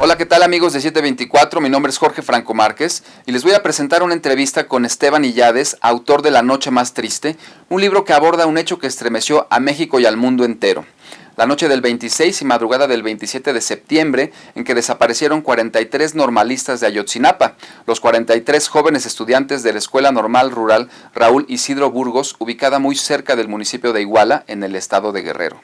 Hola, ¿qué tal amigos de 724? Mi nombre es Jorge Franco Márquez y les voy a presentar una entrevista con Esteban Illades, autor de La Noche Más Triste, un libro que aborda un hecho que estremeció a México y al mundo entero. La noche del 26 y madrugada del 27 de septiembre, en que desaparecieron 43 normalistas de Ayotzinapa, los 43 jóvenes estudiantes de la Escuela Normal Rural Raúl Isidro Burgos, ubicada muy cerca del municipio de Iguala, en el estado de Guerrero.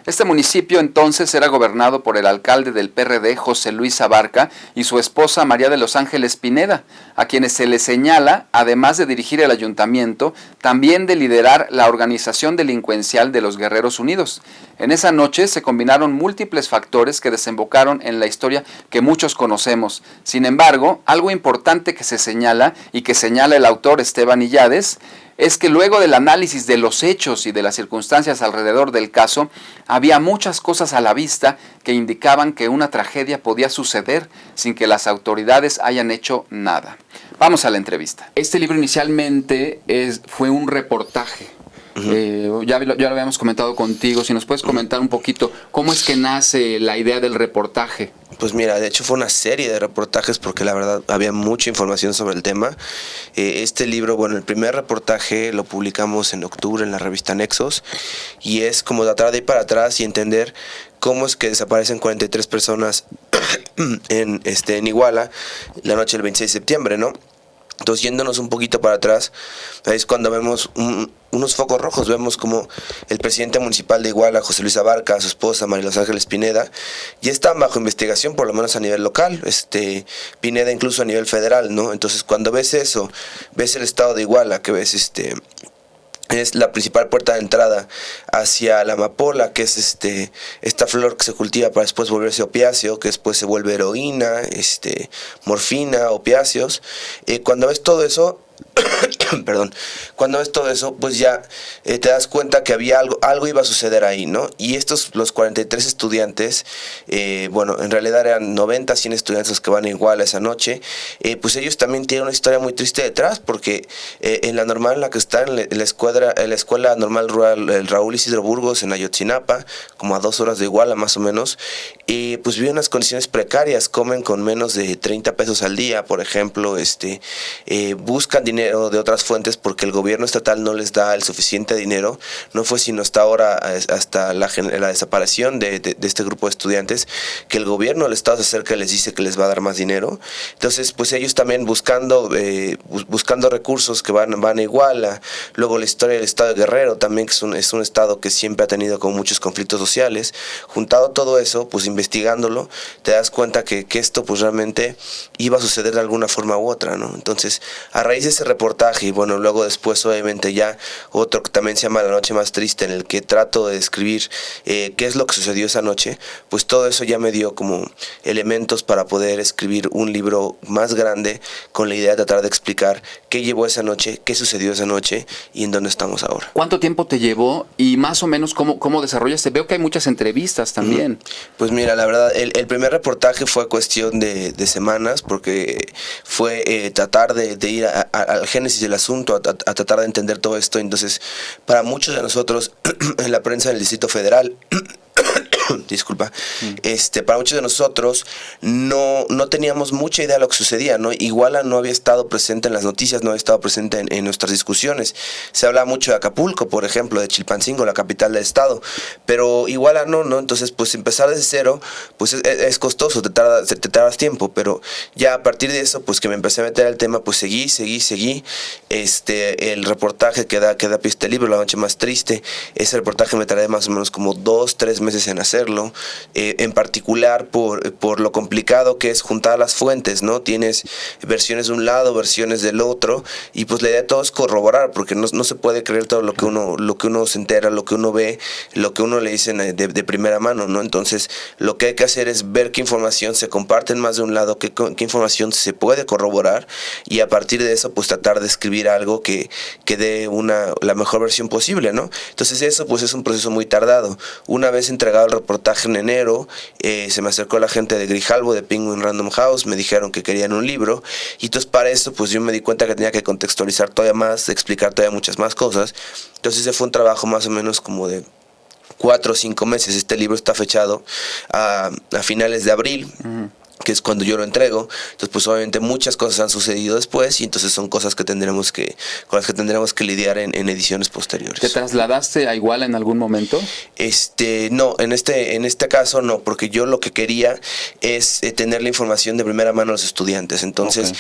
Este municipio entonces era gobernado por el alcalde del PRD, José Luis Abarca, y su esposa María de los Ángeles Pineda, a quienes se les señala, además de dirigir el ayuntamiento, también de liderar la organización delincuencial de los Guerreros Unidos. En esa noche se combinaron múltiples factores que desembocaron en la historia que muchos conocemos. Sin embargo, algo importante que se señala y que señala el autor Esteban Illades es que luego del análisis de los hechos y de las circunstancias alrededor del caso, había muchas cosas a la vista que indicaban que una tragedia podía suceder sin que las autoridades hayan hecho nada. Vamos a la entrevista. Este libro inicialmente fue un reportaje. Ya lo habíamos comentado contigo. Si nos puedes comentar un poquito cómo es que nace la idea del reportaje. Pues mira, de hecho fue una serie de reportajes porque la verdad había mucha información sobre el tema. Este libro, bueno, el primer reportaje lo publicamos en octubre en la revista Nexos y es como tratar de ir para atrás y entender cómo es que desaparecen 43 personas en Iguala la noche del 26 de septiembre, ¿no? Entonces, yéndonos un poquito para atrás, es cuando vemos unos focos rojos. Vemos como el presidente municipal de Iguala, José Luis Abarca, su esposa, María de los Ángeles Pineda, ya están bajo investigación, por lo menos a nivel local, Pineda incluso a nivel federal, ¿no? Entonces, cuando ves eso, ves el estado de Iguala, que ves es la principal puerta de entrada hacia la amapola, que es esta flor que se cultiva para después volverse opiáceo, que después se vuelve heroína, morfina, opiáceos. Cuando ves todo eso, perdón, cuando ves todo eso, pues ya te das cuenta que había algo iba a suceder ahí, ¿no? Y los 43 estudiantes, bueno, en realidad eran 90, 100 estudiantes los que van igual a esa noche, pues ellos también tienen una historia muy triste detrás, porque en la normal en la que están, en la escuela normal rural, el Raúl Isidro Burgos, en Ayotzinapa, como a 2 horas de Iguala más o menos, pues viven unas condiciones precarias, comen con menos de 30 pesos al día, por ejemplo, buscan dinero de otras fuentes porque el gobierno estatal no les da el suficiente dinero. No fue sino hasta ahora, hasta la desaparición de este grupo de estudiantes, que el gobierno del estado se acerca y les dice que les va a dar más dinero. Entonces, pues ellos también buscando recursos que van a Iguala. Luego la historia del estado de Guerrero también, que es un estado que siempre ha tenido como muchos conflictos sociales. Juntado todo eso, pues investigándolo, te das cuenta que esto pues realmente iba a suceder de alguna forma u otra, ¿no? Entonces, a raíz de ese reportaje, y bueno, luego después obviamente ya otro que también se llama La Noche Más Triste, en el que trato de describir qué es lo que sucedió esa noche, pues todo eso ya me dio como elementos para poder escribir un libro más grande con la idea de tratar de explicar qué llevó esa noche, qué sucedió esa noche y en dónde estamos ahora. ¿Cuánto tiempo te llevó y más o menos cómo desarrollaste? Veo que hay muchas entrevistas también. Pues mira, la verdad, el primer reportaje fue cuestión de semanas, porque fue tratar de ir al génesis del asunto, a tratar de entender todo esto. Entonces, para muchos de nosotros en la prensa del Distrito Federal, disculpa, para muchos de nosotros no teníamos mucha idea de lo que sucedía, ¿no? Iguala no había estado presente en las noticias, no había estado presente en nuestras discusiones. Se habla mucho de Acapulco, por ejemplo, de Chilpancingo, la capital del estado, pero Iguala no. Entonces, pues empezar desde cero, pues es costoso, te tardas tiempo, pero ya a partir de eso, pues que me empecé a meter al tema, pues seguí. El reportaje que da pie a este libro, La Noche Más Triste, ese reportaje me tardé más o menos como 2-3 meses en hacerlo, en particular por lo complicado que es juntar las fuentes, ¿no? Tienes versiones de un lado, versiones del otro, y pues la idea de todo es corroborar, porque no se puede creer todo lo que uno se entera, lo que uno ve, lo que uno le dicen de primera mano, ¿no? Entonces, lo que hay que hacer es ver qué información se comparte en más de un lado, qué información se puede corroborar, y a partir de eso, pues tratar de escribir algo que dé la mejor versión posible, ¿no? Entonces eso pues es un proceso muy tardado. Una vez entregado el reportaje en enero, se me acercó la gente de Grijalbo, de Penguin Random House, me dijeron que querían un libro, y entonces para eso pues yo me di cuenta que tenía que contextualizar todavía más, explicar todavía muchas más cosas. Entonces ese fue un trabajo más o menos como de 4 o 5 meses. Este libro está fechado a finales de abril. que es cuando yo lo entrego. Entonces, pues obviamente muchas cosas han sucedido después y entonces son cosas que con las que tendremos que lidiar en ediciones posteriores. ¿Te trasladaste a Iguala en algún momento? No, en este caso no, porque yo lo que quería es tener la información de primera mano a los estudiantes. Entonces,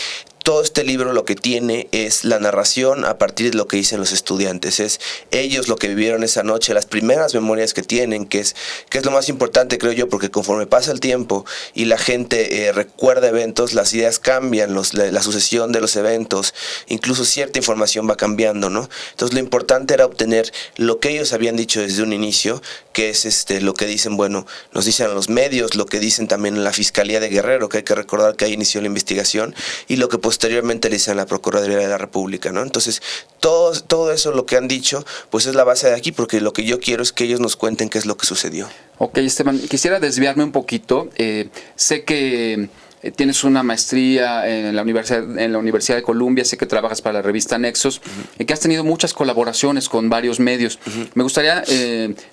todo este libro lo que tiene es la narración a partir de lo que dicen los estudiantes. Es ellos lo que vivieron esa noche, las primeras memorias que tienen, que es lo más importante, creo yo, porque conforme pasa el tiempo y la gente recuerda eventos, las ideas cambian, la sucesión de los eventos, incluso cierta información va cambiando, ¿no? Entonces lo importante era obtener lo que ellos habían dicho desde un inicio, que es lo que dicen, bueno, nos dicen a los medios, lo que dicen también en la Fiscalía de Guerrero, que hay que recordar que ahí inició la investigación, y lo que posteriormente le dicen a la Procuraduría de la República, ¿no? Entonces, todo eso lo que han dicho, pues es la base de aquí, porque lo que yo quiero es que ellos nos cuenten qué es lo que sucedió. Ok, Esteban, quisiera desviarme un poquito. Sé que tienes una maestría en la Universidad de Columbia, sé que trabajas para la revista Nexos, y que has tenido muchas colaboraciones con varios medios. Me gustaría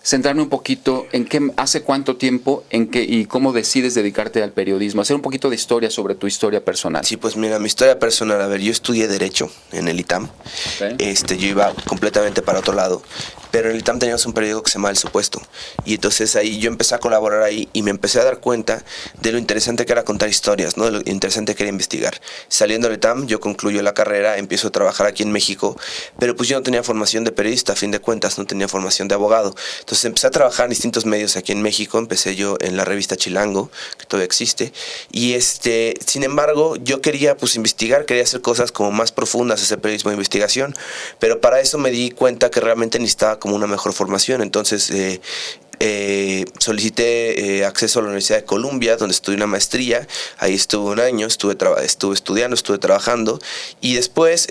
centrarme un poquito en hace cuánto tiempo, y cómo decides dedicarte al periodismo, hacer un poquito de historia sobre tu historia personal. Sí, pues mira, mi historia personal, a ver, yo estudié Derecho en el ITAM. Yo iba completamente para otro lado, pero en el ITAM teníamos un periódico que se llama El Supuesto, y entonces ahí yo empecé a colaborar ahí y me empecé a dar cuenta de lo interesante que era contar historias, ¿no? De lo interesante que era investigar. Saliendo del ITAM, yo concluyo la carrera, empiezo a trabajar aquí en México, pero pues yo no tenía formación de periodista, a fin de cuentas, no tenía formación de abogado. Entonces empecé a trabajar en distintos medios aquí en México, empecé yo en la revista Chilango, que todavía existe, y sin embargo, yo quería pues investigar, quería hacer cosas como más profundas, ese periodismo de investigación, pero para eso me di cuenta que realmente necesitaba como una mejor formación. Entonces solicité acceso a la Universidad de Columbia, donde estudié una maestría. Ahí estuve un año, estuve estudiando, estuve trabajando, y después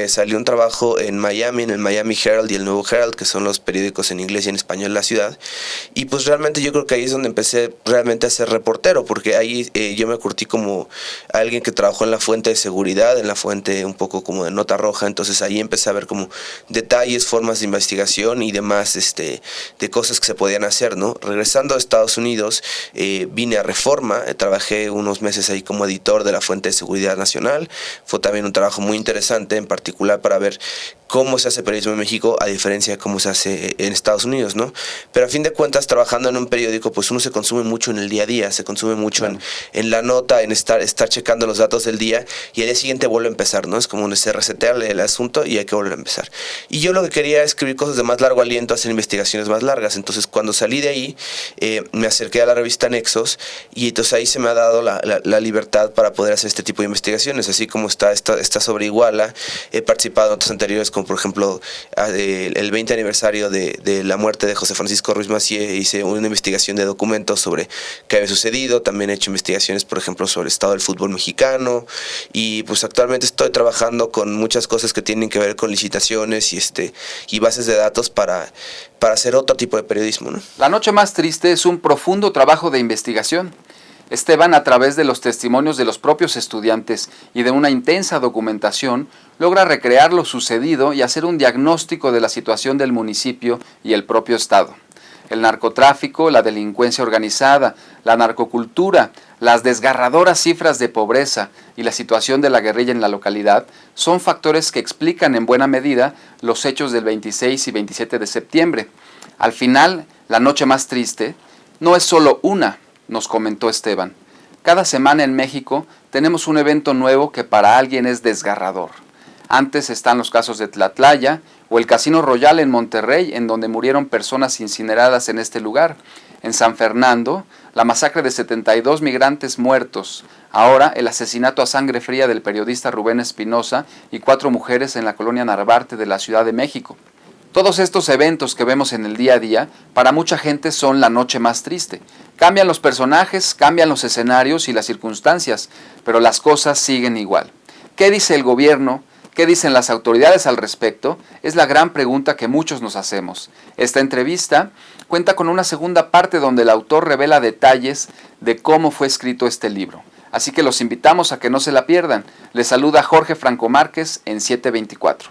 salió un trabajo en Miami, en el Miami Herald y el Nuevo Herald, que son los periódicos en inglés y en español de la ciudad. Y pues realmente yo creo que ahí es donde empecé realmente a ser reportero, porque ahí yo me curtí como alguien que trabajó en la fuente de seguridad, en la fuente un poco como de nota roja. Entonces ahí empecé a ver como detalles, formas de investigación y demás de cosas que se podían hacer, ¿no? Regresando a Estados Unidos, vine a Reforma, trabajé unos meses ahí como editor de la Fuente de Seguridad Nacional. Fue también un trabajo muy interesante, en particular para ver cómo se hace periodismo en México a diferencia de cómo se hace en Estados Unidos, ¿no? Pero a fin de cuentas, trabajando en un periódico, pues uno se consume mucho en el día a día, se consume mucho en la nota, en estar checando los datos del día, y al día siguiente vuelve a empezar, ¿no? Es como se resetea el asunto y hay que volver a empezar. Y yo lo que quería era escribir cosas de más largo aliento, hacer investigaciones más largas. Entonces, cuando salí de ahí, me acerqué a la revista Nexos, y entonces ahí se me ha dado la libertad para poder hacer este tipo de investigaciones, así como está sobre Iguala. He participado en otros anteriores, como por ejemplo el 20 aniversario de la muerte de José Francisco Ruiz Massieu. Hice una investigación de documentos sobre qué había sucedido. También he hecho investigaciones, por ejemplo, sobre el estado del fútbol mexicano, y pues actualmente estoy trabajando con muchas cosas que tienen que ver con licitaciones y bases de datos para hacer otro tipo de periodismo, ¿no? La noche más triste es un profundo trabajo de investigación. Esteban, a través de los testimonios de los propios estudiantes y de una intensa documentación, logra recrear lo sucedido y hacer un diagnóstico de la situación del municipio y el propio estado. El narcotráfico, la delincuencia organizada, la narcocultura, las desgarradoras cifras de pobreza y la situación de la guerrilla en la localidad son factores que explican en buena medida los hechos del 26 y 27 de septiembre. Al final, la noche más triste no es solo una, nos comentó Esteban. Cada semana en México tenemos un evento nuevo que para alguien es desgarrador. Antes están los casos de Tlatlaya o el Casino Royal en Monterrey, en donde murieron personas incineradas en este lugar. En San Fernando, la masacre de 72 migrantes muertos. Ahora, el asesinato a sangre fría del periodista Rubén Espinosa y 4 mujeres en la colonia Narvarte de la Ciudad de México. Todos estos eventos que vemos en el día a día, para mucha gente son la noche más triste. Cambian los personajes, cambian los escenarios y las circunstancias, pero las cosas siguen igual. ¿Qué dice el gobierno? ¿Qué dicen las autoridades al respecto? Es la gran pregunta que muchos nos hacemos. Esta entrevista cuenta con una segunda parte donde el autor revela detalles de cómo fue escrito este libro. Así que los invitamos a que no se la pierdan. Les saluda Jorge Franco Márquez en 724.